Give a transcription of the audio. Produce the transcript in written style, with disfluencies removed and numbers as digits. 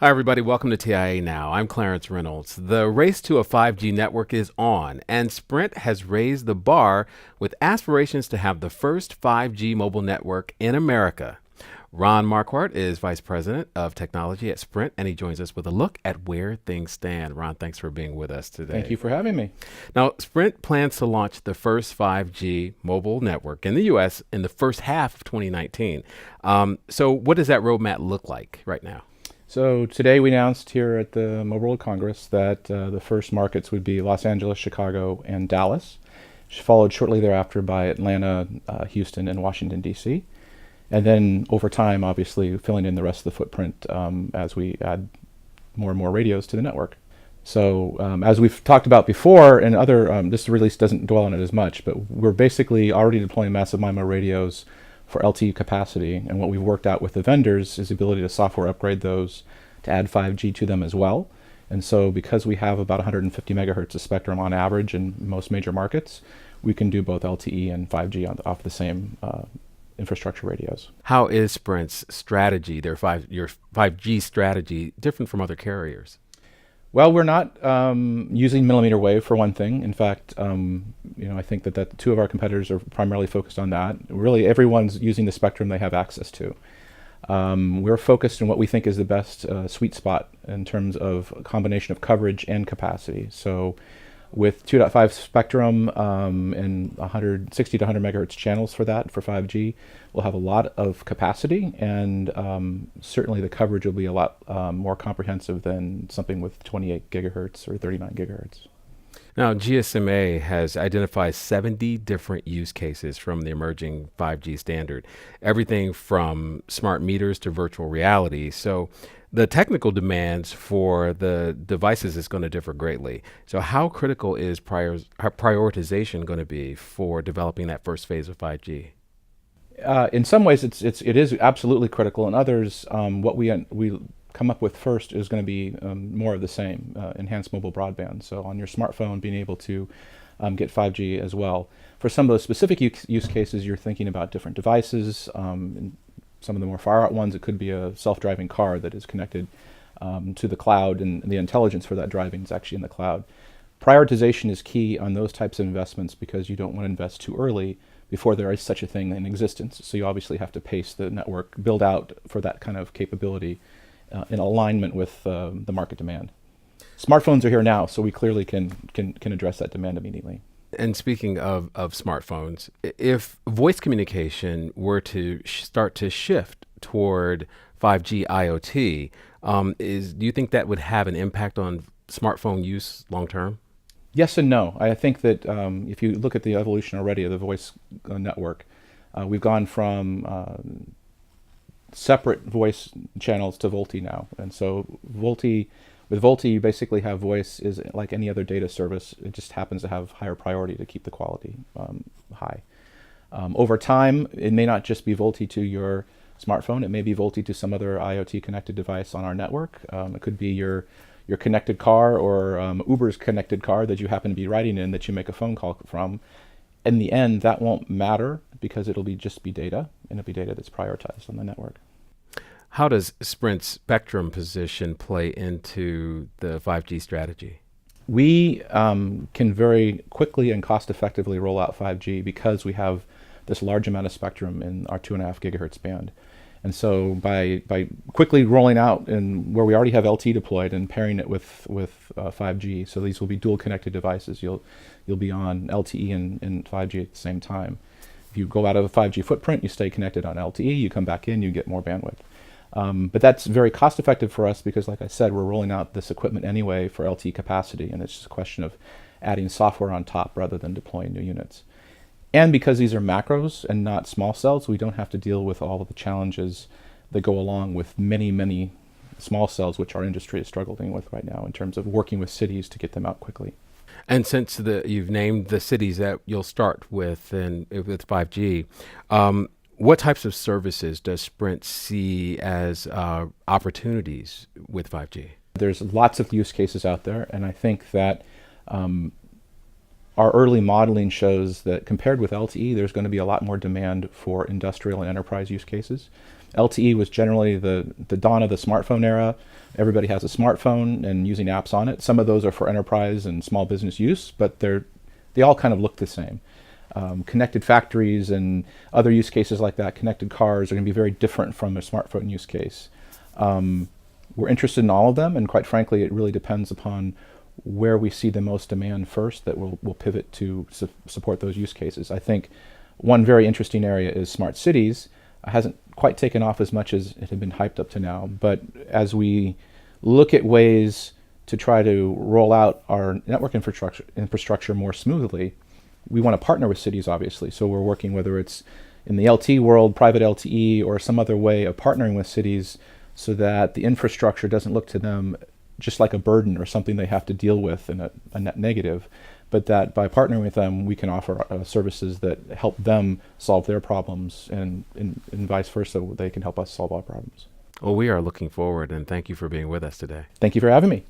Hi, everybody. Welcome to TIA Now. I'm Clarence Reynolds. The race to a 5G network is on, and Sprint has raised the bar with aspirations to have the first 5G mobile network in America. Ron Marquardt is Vice President of Technology at Sprint, and he joins us with a look at where things stand. Ron, thanks for being with us today. Thank you for having me. Now, Sprint plans to launch the first 5G mobile network in the U.S. in the first half of 2019. So what does that roadmap look like right now? So today we announced here at the Mobile World Congress that the first markets would be Los Angeles, Chicago, and Dallas, followed shortly thereafter by Atlanta, Houston, and Washington, D.C. And then over time, obviously, filling in the rest of the footprint as we add more and more radios to the network. So as we've talked about before, and this release doesn't dwell on it as much, but we're basically already deploying massive MIMO radios for LTE capacity, and what we've worked out with the vendors is the ability to software upgrade those to add 5G to them as well. And so because we have about 150 megahertz of spectrum on average in most major markets, we can do both LTE and 5G off the same infrastructure radios. How is Sprint's strategy, your 5G strategy, different from other carriers? Well, we're not using millimeter wave for one thing. In fact, I think that two of our competitors are primarily focused on that. Really, everyone's using the spectrum they have access to. We're focused on what we think is the best sweet spot in terms of a combination of coverage and capacity. So with 2.5 spectrum and 60 to 100 megahertz channels for 5G, we'll have a lot of capacity, and certainly the coverage will be a lot more comprehensive than something with 28 gigahertz or 39 gigahertz. Now, GSMA has identified 70 different use cases from the emerging 5G standard, everything from smart meters to virtual reality. So the technical demands for the devices is going to differ greatly. So how critical is prioritization going to be for developing that first phase of 5G? In some ways, it is absolutely critical. In others, what we come up with first is going to be more of the same, enhanced mobile broadband. So on your smartphone, being able to get 5G as well. For some of those specific use cases, you're thinking about different devices. In some of the more far out ones, it could be a self-driving car that is connected to the cloud, and the intelligence for that driving is actually in the cloud. Prioritization is key on those types of investments because you don't want to invest too early before there is such a thing in existence. So you obviously have to pace the network build out for that kind of capability in alignment with the market demand. Smartphones are here now, so we clearly can address that demand immediately. And speaking of smartphones, if voice communication were to start to shift toward 5G IoT, do you think that would have an impact on smartphone use long term? Yes and no. I think that if you look at the evolution already of the voice network, we've gone from separate voice channels to VoLTE now. And so with VoLTE, you basically have voice is like any other data service. It just happens to have higher priority to keep the quality high. Over time, it may not just be VoLTE to your smartphone. It may be VoLTE to some other IoT connected device on our network. It could be your connected car or Uber's connected car that you happen to be riding in that you make a phone call from. In the end, that won't matter because it'll just be data, and it'll be data that's prioritized on the network. How does Sprint's spectrum position play into the 5G strategy? We can very quickly and cost effectively roll out 5G because we have this large amount of spectrum in our 2.5 gigahertz band. And so by quickly rolling out and where we already have LTE deployed and pairing it with 5G, so these will be dual connected devices. You'll be on LTE and 5G at the same time. If you go out of a 5G footprint, you stay connected on LTE. You come back in, you get more bandwidth. But that's very cost effective for us because, like I said, we're rolling out this equipment anyway for LTE capacity, and it's just a question of adding software on top rather than deploying new units. And because these are macros and not small cells, we don't have to deal with all of the challenges that go along with many, many small cells, which our industry is struggling with right now in terms of working with cities to get them out quickly. And since you've named the cities that you'll start with with 5G, what types of services does Sprint see as opportunities with 5G? There's lots of use cases out there, and I think that our early modeling shows that compared with LTE, there's going to be a lot more demand for industrial and enterprise use cases. LTE was generally the dawn of the smartphone era. Everybody has a smartphone and using apps on it. Some of those are for enterprise and small business use, but they all kind of look the same. Connected factories and other use cases like that, connected cars, are going to be very different from a smartphone use case. We're interested in all of them, and quite frankly, it really depends upon where we see the most demand first that we'll pivot to support those use cases. I think one very interesting area is smart cities. It hasn't quite taken off as much as it had been hyped up to now, but as we look at ways to try to roll out our network infrastructure more smoothly, we want to partner with cities, obviously. So we're working, whether it's in the LTE world, private LTE, or some other way of partnering with cities so that the infrastructure doesn't look to them just like a burden or something they have to deal with in a net negative, but that by partnering with them, we can offer services that help them solve their problems, and vice versa, they can help us solve our problems. Well, we are looking forward, and thank you for being with us today. Thank you for having me.